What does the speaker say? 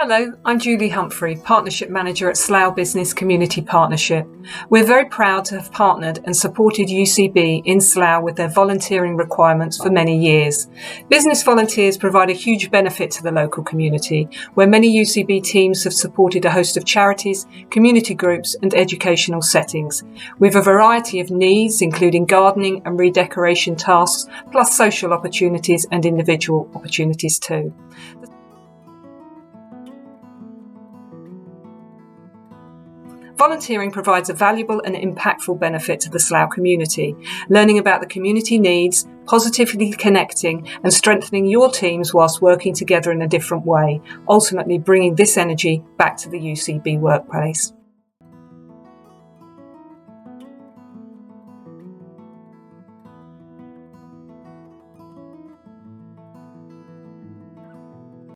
Hello, I'm Julie Humphrey, Partnership Manager at Slough Business Community Partnership. We're very proud to have partnered and supported UCB in Slough with their volunteering requirements for many years. Business volunteers provide a huge benefit to the local community, where many UCB teams have supported a host of charities, community groups and educational settings, with a variety of needs including gardening and redecoration tasks, plus social opportunities and individual opportunities too. Volunteering provides a valuable and impactful benefit to the Slough community. Learning about the community needs, positively connecting and strengthening your teams whilst working together in a different way, ultimately bringing this energy back to the UCB workplace.